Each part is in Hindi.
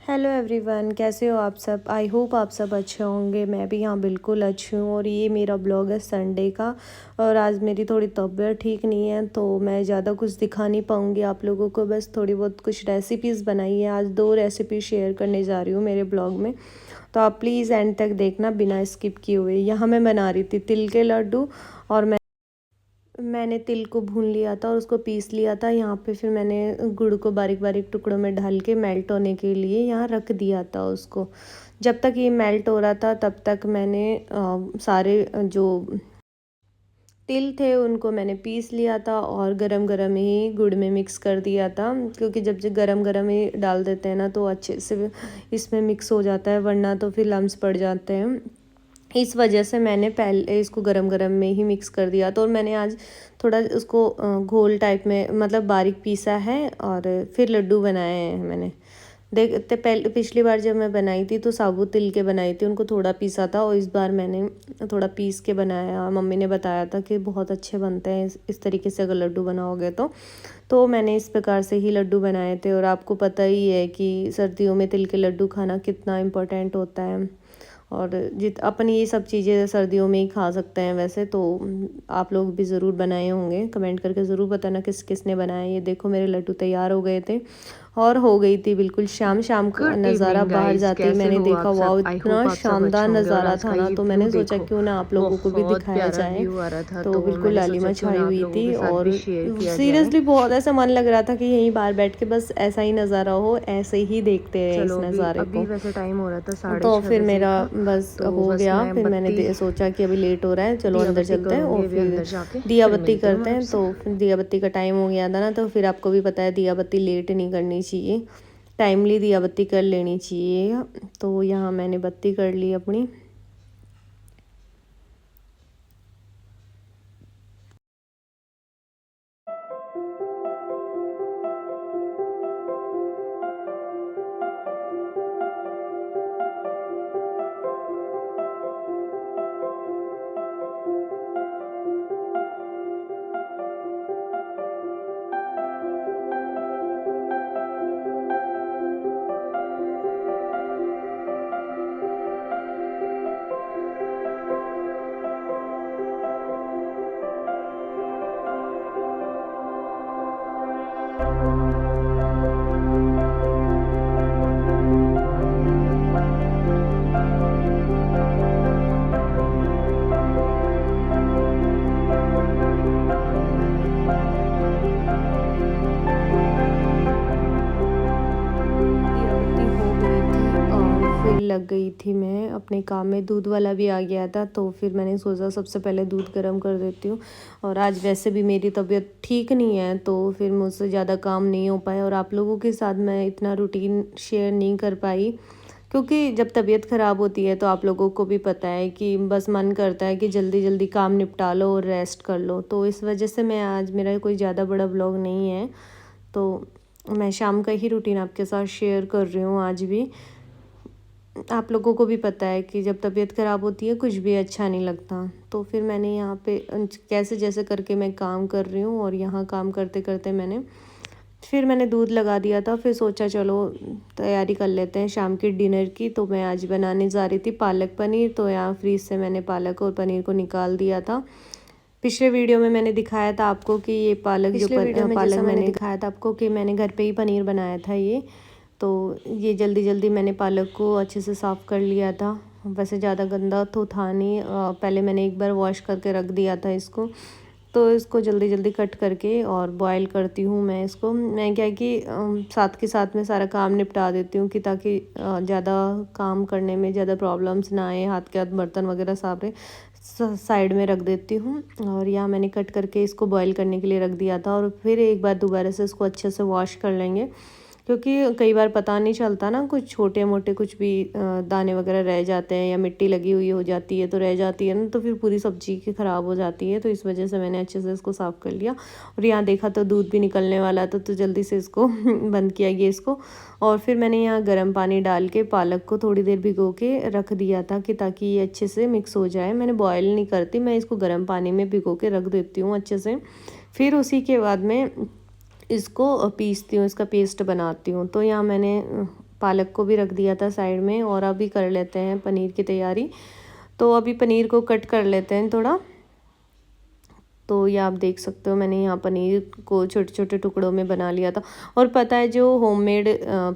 हेलो एवरीवन, कैसे हो आप सब। आई होप आप सब अच्छे होंगे। मैं भी यहाँ बिल्कुल अच्छी हूँ। और ये मेरा ब्लॉग है संडे का। और आज मेरी थोड़ी तबीयत ठीक नहीं है तो मैं ज़्यादा कुछ दिखा नहीं पाऊँगी आप लोगों को। बस थोड़ी बहुत कुछ रेसिपीज़ बनाई है। आज 2 रेसिपी शेयर करने जा रही हूँ मेरे ब्लॉग में, तो आप प्लीज़ एंड तक देखना बिना स्किप किए हुए। यहाँ मैं बना रही थी तिल के लड्डू। और मैंने तिल को भून लिया था और उसको पीस लिया था। यहाँ पे फिर मैंने गुड़ को बारीक बारीक टुकड़ों में ढाल के मेल्ट होने के लिए यहाँ रख दिया था उसको। जब तक ये मेल्ट हो रहा था तब तक मैंने सारे जो तिल थे उनको मैंने पीस लिया था और गरम गरम ही गुड़ में मिक्स कर दिया था। क्योंकि जब गरम गरम ही डाल देते हैं ना तो अच्छे से इसमें मिक्स हो जाता है, वरना तो फिर लम्स पड़ जाते हैं। इस वजह से मैंने पहले इसको गरम गरम में ही मिक्स कर दिया था। और मैंने आज थोड़ा उसको घोल टाइप में मतलब बारीक पीसा है और फिर लड्डू बनाए हैं मैंने। देखते पहले पिछली बार जब मैं बनाई थी तो साबुत तिल के बनाई थी, उनको थोड़ा पीसा था। और इस बार मैंने थोड़ा पीस के बनाया। मम्मी ने बताया था कि बहुत अच्छे बनते हैं इस तरीके से अगर लड्डू बनाओगे तो मैंने इस प्रकार से ही लड्डू बनाए थे। और आपको पता ही है कि सर्दियों में तिल के लड्डू खाना कितना इम्पोर्टेंट होता है। और अपन ये सब चीज़ें सर्दियों में ही खा सकते हैं। वैसे तो आप लोग भी ज़रूर बनाए होंगे, कमेंट करके ज़रूर बताना किस किस ने बनाए। ये देखो मेरे लड्डू तैयार हो गए थे और हो गई थी बिल्कुल शाम शाम का नज़ारा। बाहर जाते ही मैंने देखा वाह इतना शानदार नज़ारा था ना, तो मैंने सोचा क्यों ना आप लोगों को भी दिखाया जाए। तो बिल्कुल लालिमा छाई हुई थी और सीरियसली बहुत ऐसा मन लग रहा था कि यहीं बाहर बैठ के बस ऐसा ही नज़ारा हो, ऐसे ही देखते हैं इस नज़ारे को। वैसे टाइम हो रहा था 6:30 तो फिर बजे मेरा का। बस तो हो बस गया। मैं फिर मैंने बत्ती सोचा कि अभी लेट हो रहा है, चलो दिया अंदर बत्ती चलते हैं करूँगी और अभी फिर अंदर जाके, दिया फिर बत्ती मिलती हूँ करते मैं हैं। आपसे। तो फिर दिया बत्ती का टाइम हो गया था ना, तो फिर आपको भी पता है दिया बत्ती लेट नहीं करनी चाहिए, टाइमली दिया बत्ती कर लेनी चाहिए। तो यहाँ मैंने बत्ती कर ली अपनी। फिर लग गई थी मैं अपने काम में। दूध वाला भी आ गया था तो फिर मैंने सोचा सबसे पहले दूध गर्म कर देती हूँ। और आज वैसे भी मेरी तबीयत ठीक नहीं है तो फिर मुझसे ज़्यादा काम नहीं हो पाया और आप लोगों के साथ मैं इतना रूटीन शेयर नहीं कर पाई। क्योंकि जब तबीयत ख़राब होती है तो आप लोगों को भी पता है कि बस मन करता है कि जल्दी जल्दी काम निपटा लो और रेस्ट कर लो। तो इस वजह से मैं आज मेरा कोई ज़्यादा बड़ा ब्लॉग नहीं है, तो मैं शाम का ही रूटीन आपके साथ शेयर कर रही हूँ आज भी। आप लोगों को भी पता है कि जब तबीयत ख़राब होती है कुछ भी अच्छा नहीं लगता। तो फिर मैंने यहाँ पे कैसे जैसे करके मैं काम कर रही हूँ। और यहाँ काम करते करते मैंने दूध लगा दिया था। फिर सोचा चलो तैयारी कर लेते हैं शाम की डिनर की। तो मैं आज बनाने जा रही थी पालक पनीर। तो यहाँ फ्रीज से मैंने पालक और पनीर को निकाल दिया था। पिछले वीडियो में मैंने दिखाया था आपको कि ये पालक मैंने दिखाया था आपको कि मैंने घर पे ही पनीर बनाया था ये। तो ये जल्दी जल्दी मैंने पालक को अच्छे से साफ़ कर लिया था। वैसे ज़्यादा गंदा तो था नहीं, पहले मैंने एक बार वॉश करके रख दिया था इसको। तो इसको जल्दी जल्दी कट करके और बॉईल करती हूँ मैं इसको। मैं क्या है कि साथ के साथ में सारा काम निपटा देती हूँ कि ताकि ज़्यादा काम करने में ज़्यादा प्रॉब्लम्स ना आए। हाथ के हाथ बर्तन वगैरह सारे साइड में रख देती हूँ। और यहाँ मैंने कट करके इसको बॉईल करने के लिए रख दिया था। और फिर एक बार दोबारा से इसको अच्छे से वॉश कर लेंगे, क्योंकि कई बार पता नहीं चलता ना, कुछ छोटे मोटे कुछ भी दाने वगैरह रह जाते हैं या मिट्टी लगी हुई हो जाती है तो रह जाती है ना, तो फिर पूरी सब्ज़ी की ख़राब हो जाती है। तो इस वजह से मैंने अच्छे से इसको साफ़ कर लिया। और यहाँ देखा तो दूध भी निकलने वाला था तो जल्दी से इसको बंद किया गैस को। और फिर मैंने यहाँ गर्म पानी डाल के पालक को थोड़ी देर भिगो के रख दिया था कि ताकि ये अच्छे से मिक्स हो जाए। मैंने बॉयल नहीं करती, मैं इसको गर्म पानी में भिगो के रख देती हूँ अच्छे से। फिर उसी के बाद में इसको पीसती हूँ, इसका पेस्ट बनाती हूँ। तो यहाँ मैंने पालक को भी रख दिया था साइड में। और अभी कर लेते हैं पनीर की तैयारी। तो अभी पनीर को कट कर लेते हैं थोड़ा। तो ये आप देख सकते हो मैंने यहाँ पनीर को छोटे छोटे टुकड़ों में बना लिया था। और पता है जो होममेड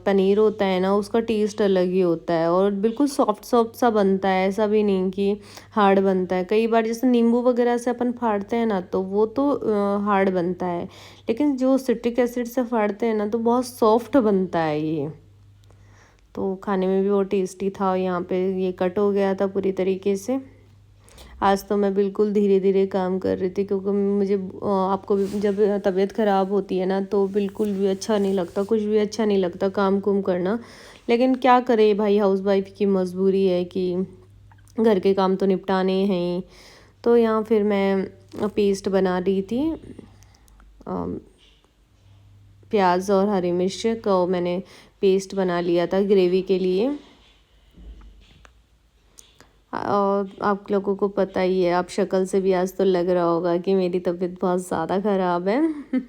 पनीर होता है ना, उसका टेस्ट अलग ही होता है और बिल्कुल सॉफ्ट सॉफ्ट सा बनता है, ऐसा भी नहीं कि हार्ड बनता है। कई बार जैसे नींबू वगैरह से अपन फाड़ते हैं ना, तो वो तो हार्ड बनता है, लेकिन जो सिट्रिक एसिड से फाड़ते हैं ना तो बहुत सॉफ्ट बनता है ये। तो खाने में भी बहुत टेस्टी था। यहाँ पे ये कट हो गया था पूरी तरीके से। आज तो मैं बिल्कुल धीरे धीरे काम कर रही थी, क्योंकि मुझे आपको भी जब तबीयत ख़राब होती है ना तो बिल्कुल भी अच्छा नहीं लगता, कुछ भी अच्छा नहीं लगता काम कुम करना। लेकिन क्या करे भाई, हाउसवाइफ की मजबूरी है कि घर के काम तो निपटाने हैं ही। तो यहाँ फिर मैं पेस्ट बना रही थी। प्याज और हरी मिर्च का मैंने पेस्ट बना लिया था ग्रेवी के लिए। और आप लोगों को पता ही है, आप शक्ल से भी आज तो लग रहा होगा कि मेरी तबीयत बहुत ज़्यादा ख़राब है।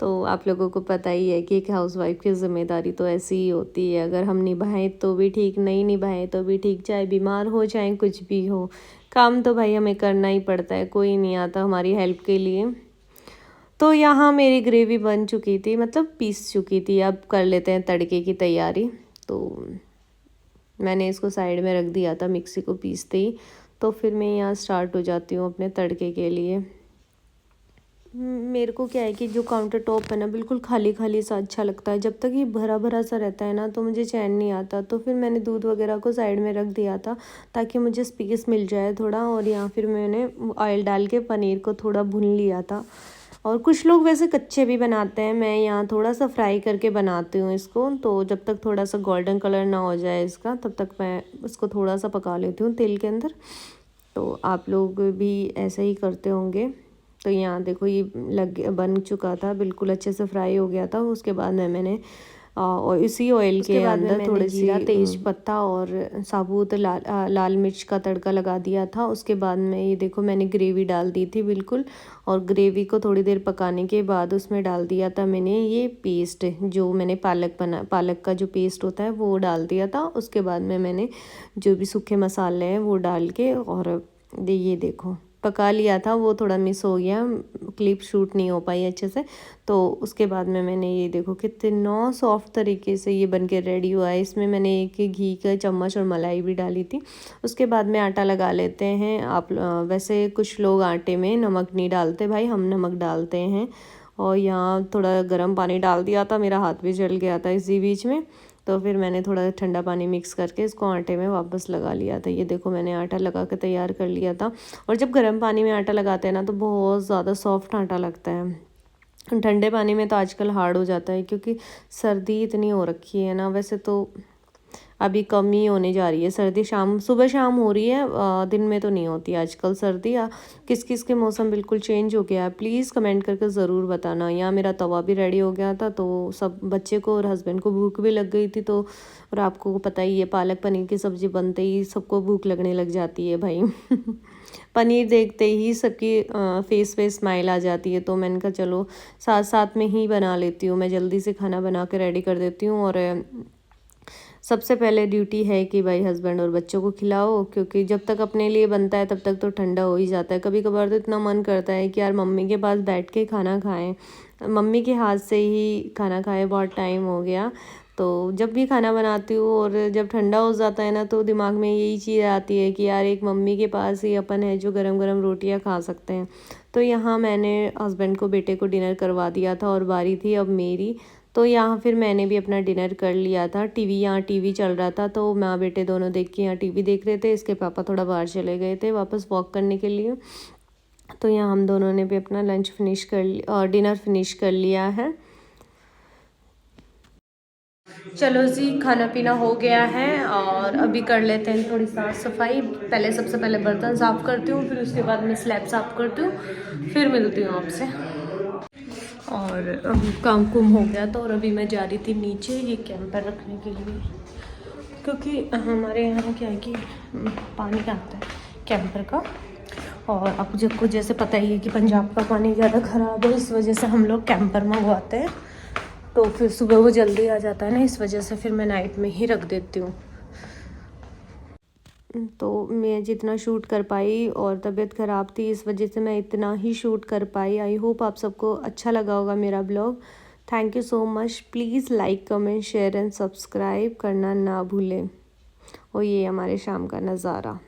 तो आप लोगों को पता ही है कि एक हाउसवाइफ की ज़िम्मेदारी तो ऐसी ही होती है, अगर हम निभाएं तो भी ठीक, नहीं निभाएं तो भी ठीक, चाहे बीमार हो चाहे कुछ भी हो, काम तो भाई हमें करना ही पड़ता है, कोई नहीं आता हमारी हेल्प के लिए। तो यहाँ मेरी ग्रेवी बन चुकी थी, मतलब पीस चुकी थी। अब कर लेते हैं तड़के की तैयारी। तो मैंने इसको साइड में रख दिया था मिक्सी को पीसते ही। तो फिर मैं यहाँ स्टार्ट हो जाती हूँ अपने तड़के के लिए। मेरे को क्या है कि जो काउंटर टॉप है ना, बिल्कुल खाली खाली सा अच्छा लगता है। जब तक ये भरा भरा सा रहता है ना तो मुझे चैन नहीं आता। तो फिर मैंने दूध वगैरह को साइड में रख दिया था ताकि मुझे स्पेस मिल जाए थोड़ा। और यहाँ फिर मैंने ऑयल डाल के पनीर को थोड़ा भून लिया था। और कुछ लोग वैसे कच्चे भी बनाते हैं, मैं यहाँ थोड़ा सा फ्राई करके बनाती हूँ इसको। तो जब तक थोड़ा सा गोल्डन कलर ना हो जाए इसका, तब तक मैं इसको थोड़ा सा पका लेती हूँ तेल के अंदर। तो आप लोग भी ऐसे ही करते होंगे। तो यहाँ देखो ये बन चुका था, बिल्कुल अच्छे से फ्राई हो गया था। उसके बाद में मैंने और इसी ऑयल के अंदर थोड़ी सी तेज पत्ता और साबुत लाल मिर्च का तड़का लगा दिया था। उसके बाद में ये देखो मैंने ग्रेवी डाल दी थी बिल्कुल। और ग्रेवी को थोड़ी देर पकाने के बाद उसमें डाल दिया था मैंने ये पेस्ट, जो मैंने पालक का जो पेस्ट होता है वो डाल दिया था। उसके बाद में मैंने जो भी सूखे मसाले हैं वो डाल के, और ये देखो पका लिया था। वो थोड़ा मिस हो गया, क्लिप शूट नहीं हो पाई अच्छे से। तो उसके बाद में मैंने ये देखो कितना सॉफ्ट तरीके से ये बन के रेडी हुआ है। इसमें मैंने एक घी का चम्मच और मलाई भी डाली थी। उसके बाद में आटा लगा लेते हैं। आप वैसे कुछ लोग आटे में नमक नहीं डालते भाई, हम नमक डालते हैं। और यहाँ थोड़ा गर्म पानी डाल दिया था, मेरा हाथ भी जल गया था इसी बीच में। तो फिर मैंने थोड़ा ठंडा पानी मिक्स करके इसको आटे में वापस लगा लिया था। ये देखो मैंने आटा लगा के तैयार कर लिया था। और जब गर्म पानी में आटा लगाते हैं ना तो बहुत ज़्यादा सॉफ्ट आटा लगता है। ठंडे पानी में तो आजकल हार्ड हो जाता है, क्योंकि सर्दी इतनी हो रखी है ना। वैसे तो अभी कम ही होने जा रही है सर्दी, सुबह शाम हो रही है, दिन में तो नहीं होती आजकल सर्दी। किस किस के मौसम बिल्कुल चेंज हो गया है, प्लीज़ कमेंट करके ज़रूर बताना। यहाँ मेरा तवा भी रेडी हो गया था। तो सब बच्चे को और हस्बैंड को भूख भी लग गई थी। तो और आपको पता ही है पालक पनीर की सब्ज़ी बनते ही सबको भूख लगने लग जाती है भाई। पनीर देखते ही सबकी फेस पे स्माइल आ जाती है। तो मैंने कहा चलो साथ साथ में ही बना लेती हूँ, मैं जल्दी से खाना बना के रेडी कर देती हूँ। और सबसे पहले ड्यूटी है कि भाई हस्बैंड और बच्चों को खिलाओ, क्योंकि जब तक अपने लिए बनता है तब तक तो ठंडा हो ही जाता है। कभी कभार तो इतना मन करता है कि यार मम्मी के पास बैठ के खाना खाएं, मम्मी के हाथ से ही खाना खाएं, बहुत टाइम हो गया। तो जब भी खाना बनाती हूँ और जब ठंडा हो जाता है ना तो दिमाग में यही चीज़ आती है कि यार एक मम्मी के पास ही अपन है जो गरम गरम रोटियाँ खा सकते हैं। तो यहाँ मैंने हस्बैंड को बेटे को डिनर करवा दिया था और बारी थी अब मेरी। तो यहाँ फिर मैंने भी अपना डिनर कर लिया था। यहाँ टीवी चल रहा था, तो माँ बेटे दोनों देख के यहाँ टीवी देख रहे थे। इसके पापा थोड़ा बाहर चले गए थे वापस वॉक करने के लिए। तो यहाँ हम दोनों ने भी अपना लंच फिनिश कर लिया और डिनर फिनिश कर लिया है। चलो जी, खाना पीना हो गया है और अभी कर लेते हैं थोड़ी साफ़ सफाई। पहले सबसे पहले बर्तन साफ़ करती हूँ, फिर उसके बाद मैं स्लैब साफ़ करती हूँ, फिर मिलती हूँ आपसे। और काम कुम हो गया था और अभी मैं जा रही थी नीचे ये कैंपर रखने के लिए, क्योंकि हमारे यहाँ क्या है कि पानी आता है कैंपर का। और आप सबको जैसे पता ही है कि पंजाब का पानी ज़्यादा ख़राब है, इस वजह से हम लोग कैंपर मंगवाते हैं। तो फिर सुबह वो जल्दी आ जाता है ना, इस वजह से फिर मैं नाइट में ही रख देती हूँ। तो मैं जितना शूट कर पाई, और तबीयत ख़राब थी इस वजह से मैं इतना ही शूट कर पाई। आई होप आप सबको अच्छा लगा होगा मेरा blog. Thank you so much. Please like comment share and subscribe करना ना भूलें। और ये हमारे शाम का नज़ारा।